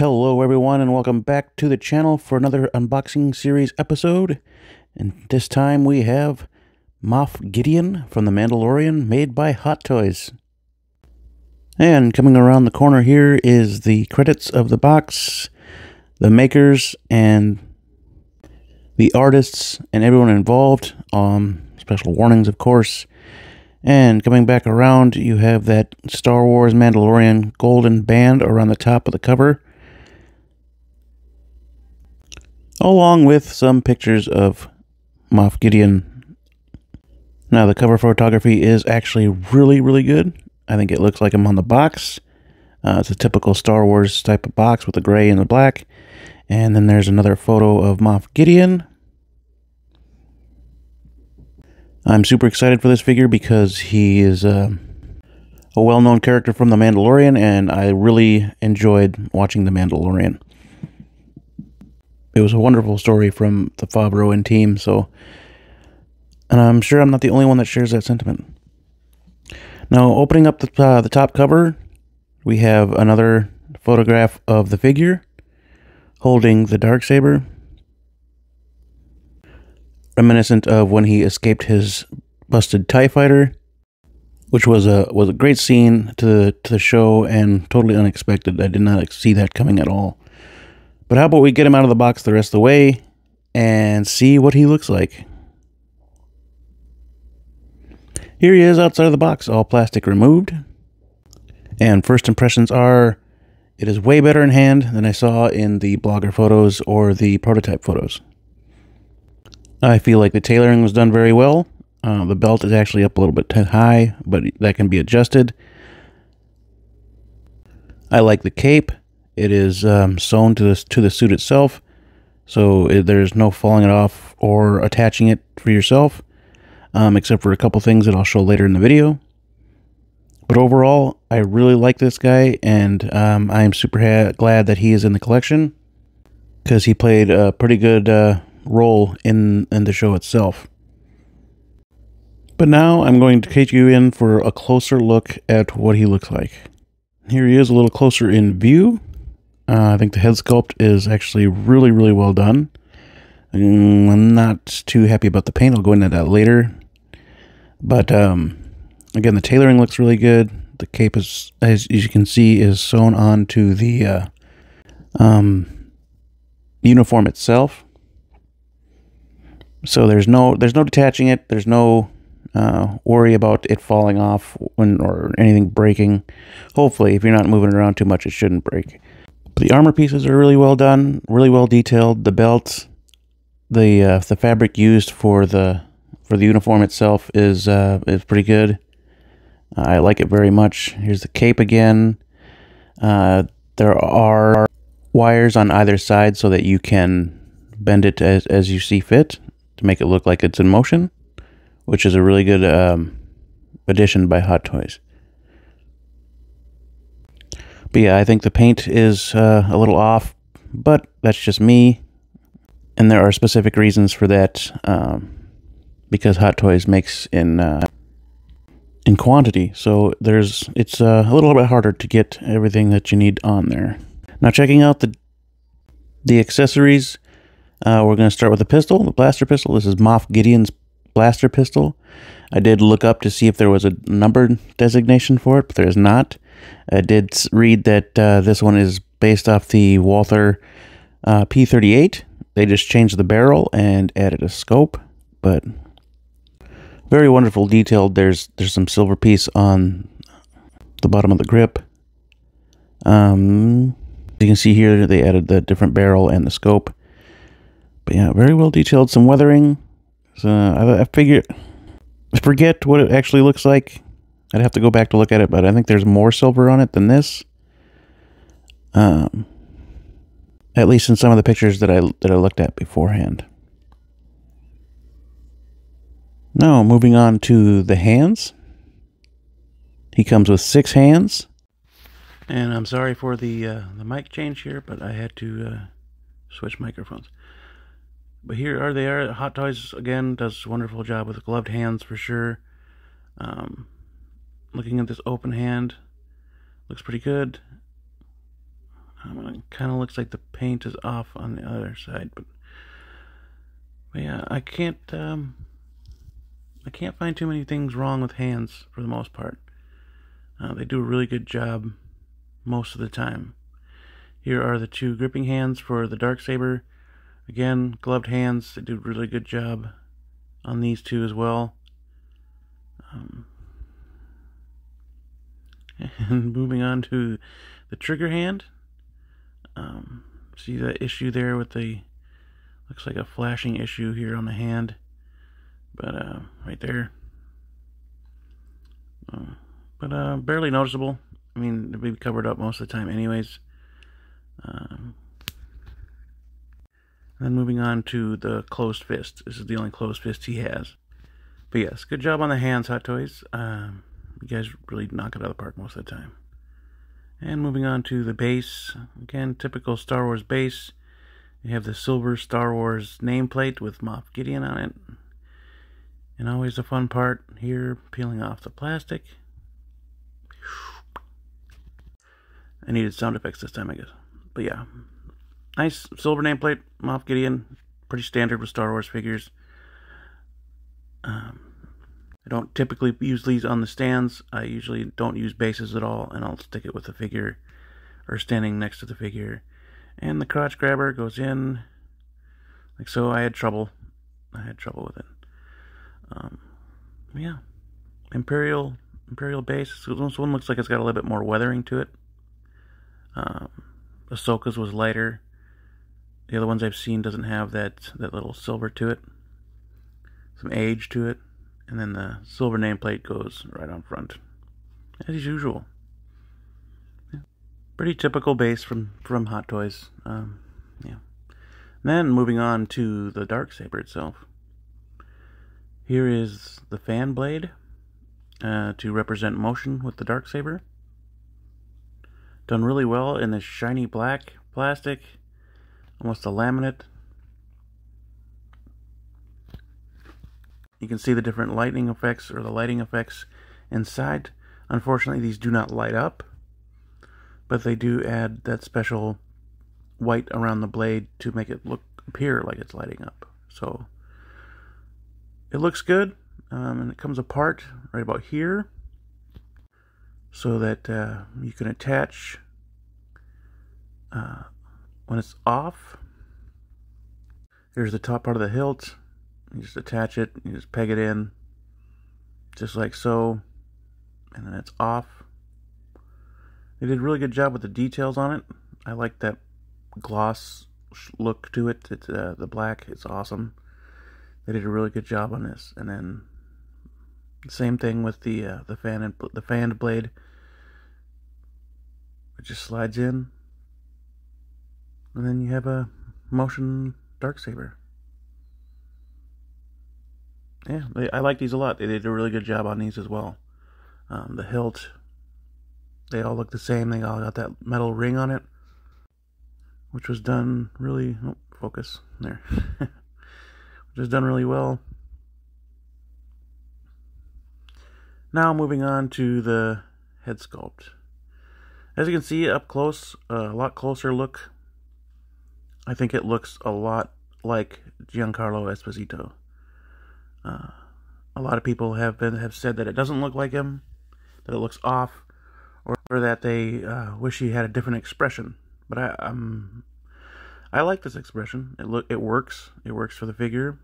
Hello everyone and welcome back to the channel for another unboxing series episode. And this time we have Moff Gideon from The Mandalorian, made by Hot Toys. And coming around the corner here is the credits of the box, the makers and the artists and everyone involved. Special warnings, of course. And coming back around, you have that Star Wars Mandalorian golden band around the top of the cover, along with some pictures of Moff Gideon. Now, the cover photography is actually really good. I think it looks like him on the box. It's a typical Star Wars type of box with the gray and the black. And then there's another photo of Moff Gideon. I'm super excited for this figure because he is a well-known character from The Mandalorian, and I really enjoyed watching The Mandalorian. It was a wonderful story from the Favreau and team, and I'm sure I'm not the only one that shares that sentiment. Now, opening up the top cover, we have another photograph of the figure holding the Darksaber, reminiscent of when he escaped his busted TIE fighter, which was a great scene to the show and totally unexpected. I did not see that coming at all. But how about we get him out of the box the rest of the way and see what he looks like. Here he is outside of the box, all plastic removed. And first impressions are, it is way better in hand than I saw in the blogger photos or the prototype photos. I feel like the tailoring was done very well. The belt is actually up a little bit high, but that can be adjusted. I like the cape. It is sewn to the suit itself, so there's no falling it off or attaching it for yourself, except for a couple things that I'll show later in the video. But overall, I really like this guy, and I am super glad that he is in the collection, because he played a pretty good role in the show itself. But now I'm going to take you in for a closer look at what he looks like. Here he is a little closer in view. I think the head sculpt is actually really well done. I'm not too happy about the paint. I'll go into that later. But again, the tailoring looks really good. The cape is, as you can see, is sewn onto the uniform itself. So there's no detaching it. There's no worry about it falling off or anything breaking. Hopefully, if you're not moving it around too much, it shouldn't break. The armor pieces are really well done, really well detailed. The belt, the fabric used for the uniform itself is pretty good. I like it very much. Here's the cape again. There are wires on either side so that you can bend it as you see fit to make it look like it's in motion, which is a really good addition by Hot Toys. But yeah, I think the paint is a little off, but that's just me. And there are specific reasons for that, because Hot Toys makes in quantity. So it's a little bit harder to get everything that you need on there. Now, checking out the accessories, we're going to start with the pistol, the blaster pistol. This is Moff Gideon's blaster pistol. I did look up to see if there was a number designation for it, but there is not. I did read that this one is based off the Walther P38. They just changed the barrel and added a scope, but very wonderful detailed. There's some silver piece on the bottom of the grip. You can see here they added the different barrel and the scope. But yeah, very well detailed. Some weathering. So I forget what it actually looks like. I'd have to go back to look at it, but I think there's more silver on it than this. At least in some of the pictures that I looked at beforehand. Now, moving on to the hands. He comes with 6 hands. And I'm sorry for the mic change here, but I had to switch microphones. But here they are. Hot Toys, again, does a wonderful job with gloved hands for sure. Looking at this open hand, looks pretty good. It kind of looks like the paint is off on the other side, but yeah, I can't find too many things wrong with hands for the most part. They do a really good job most of the time. Here are the two gripping hands for the Darksaber. Again, gloved hands. They do a really good job on these two as well. And moving on to the trigger hand. See the issue there with the, looks like a flashing issue here on the hand, but right there. But barely noticeable. I mean, it'll be covered up most of the time anyways. Then moving on to the closed fist. This is the only closed fist he has. But yes, good job on the hands, Hot Toys. You guys really knock it out of the park most of the time. And moving on to the base. Again, typical Star Wars base. You have the silver Star Wars nameplate with Moff Gideon on it. And always the fun part here, peeling off the plastic. I needed sound effects this time, I guess. But yeah, nice silver nameplate, Moff Gideon. Pretty standard with Star Wars figures. I don't typically use these on the stands. I usually don't use bases at all, and I'll stick it with the figure, or standing next to the figure. And the crotch grabber goes in, like so. I had trouble with it. Yeah, Imperial base. This one looks like it's got a little bit more weathering to it. Ahsoka's was lighter. The other ones I've seen doesn't have that little silver to it. Some age to it. And then the silver nameplate goes right on front, as usual. Yeah. Pretty typical base from Hot Toys. Yeah. And then moving on to the Darksaber itself. Here is the fan blade to represent motion with the Darksaber. Done really well in this shiny black plastic, almost a laminate. You can see the different lighting effects, or the lighting effects inside. Unfortunately, these do not light up, but they do add that special white around the blade to make it appear like it's lighting up. So it looks good, and it comes apart right about here, so that you can attach when it's off. Here's the top part of the hilt. You just attach it, you just peg it in, just like so, and then it's off. They did a really good job with the details on it. I like that gloss look to it. It's the black, it's awesome. They did a really good job on this. And then same thing with the fanned blade. It just slides in, and then you have a motion Darksaber. Yeah, I like these a lot. They did a really good job on these as well. The hilt, they all look the same. They all got that metal ring on it, which was done really, focus, there. Which was done really well. Now moving on to the head sculpt. As you can see up close, a lot closer look. I think it looks a lot like Giancarlo Esposito. A lot of people have said that it doesn't look like him, that it looks off, or that they wish he had a different expression. But I like this expression. It works. It works for the figure.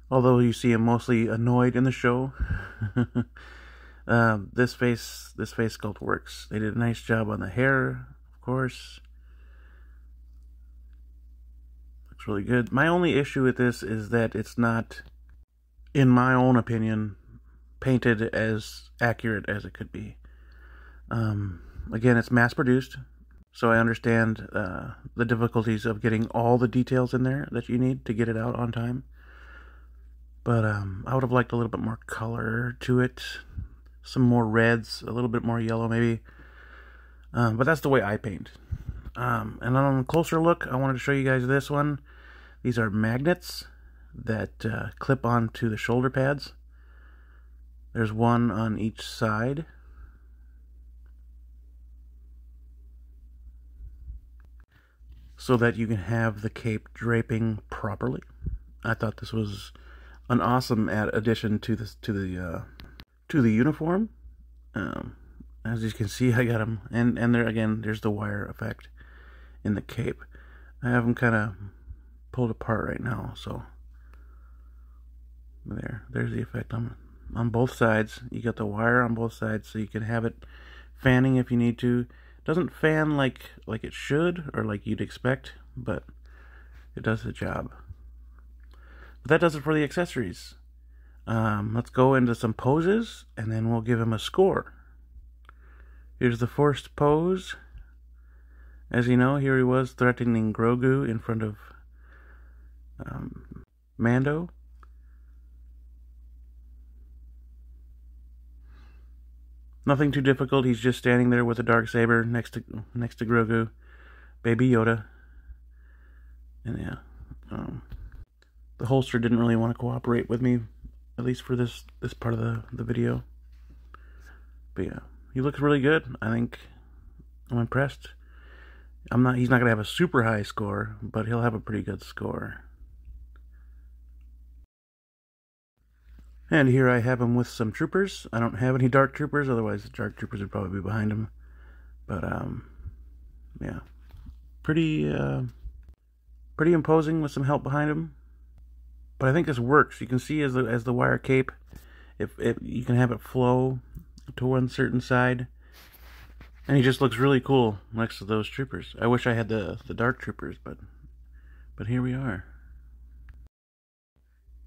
Although you see him mostly annoyed in the show, this face sculpt works. They did a nice job on the hair, of course. Looks really good. My only issue with this is that it's not, in my own opinion, painted as accurate as it could be. Again, it's mass-produced, so I understand the difficulties of getting all the details in there that you need to get it out on time. But I would have liked a little bit more color to it, some more reds, a little bit more yellow maybe. But that's the way I paint. And on a closer look, I wanted to show you guys this one. These are magnets that clip onto the shoulder pads. There's one on each side. so that you can have the cape draping properly. I thought this was an awesome addition to the uniform. As you can see, I got them, and there again, there's the wire effect in the cape. I have them kind of pulled apart right now, so there's the effect on both sides. You got the wire on both sides, so you can have it fanning if you need to. It doesn't fan like it should or like you'd expect, but it does the job. But that does it for the accessories. Let's go into some poses, and then we'll give him a score. Here's the first pose. As you know, here he was threatening Grogu in front of Mando. Nothing too difficult. He's just standing there with a dark saber next to Grogu, Baby Yoda, and yeah, the holster didn't really want to cooperate with me, at least for this part of the video. But yeah, he looks really good. I think I'm impressed. He's not gonna have a super high score, but he'll have a pretty good score. And here I have him with some troopers. I don't have any dark troopers, otherwise the dark troopers would probably be behind him. But yeah, pretty imposing with some help behind him. But I think this works. You can see as the wire cape, if you can have it flow to one certain side, and he just looks really cool next to those troopers. I wish I had the dark troopers, but here we are.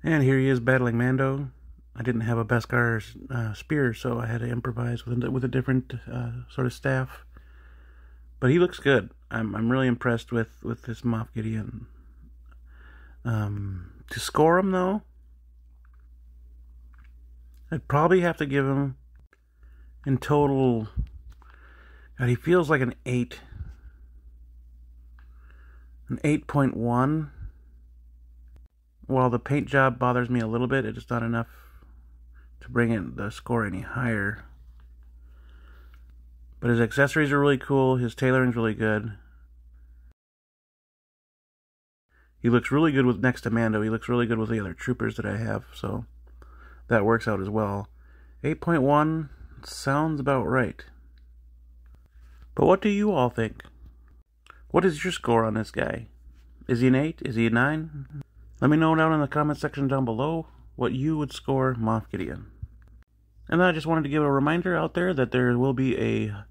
And here he is battling Mando. I didn't have a Beskar spear, so I had to improvise with a different sort of staff. But he looks good. I'm really impressed with this Moff Gideon. To score him, though, I'd probably have to give him, in total, God, he feels like an 8. An 8.1. While the paint job bothers me a little bit, it's not enough to bring the score any higher. But his accessories are really cool. His tailoring's really good. He looks really good with next to Mando. He looks really good with the other troopers that I have, so that works out as well. 8.1 sounds about right. But what do you all think? What is your score on this guy? Is he an 8? Is he a 9? Let me know down in the comment section down below what you would score Moff Gideon. And then I just wanted to give a reminder out there that there will be a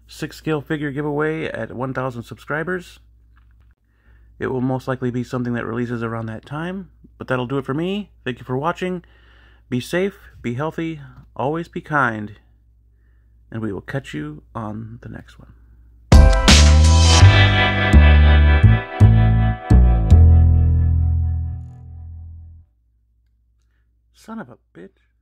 6-scale figure giveaway at 1,000 subscribers. It will most likely be something that releases around that time. But that'll do it for me. Thank you for watching. Be safe, be healthy, always be kind, and we will catch you on the next one. Son of a bitch.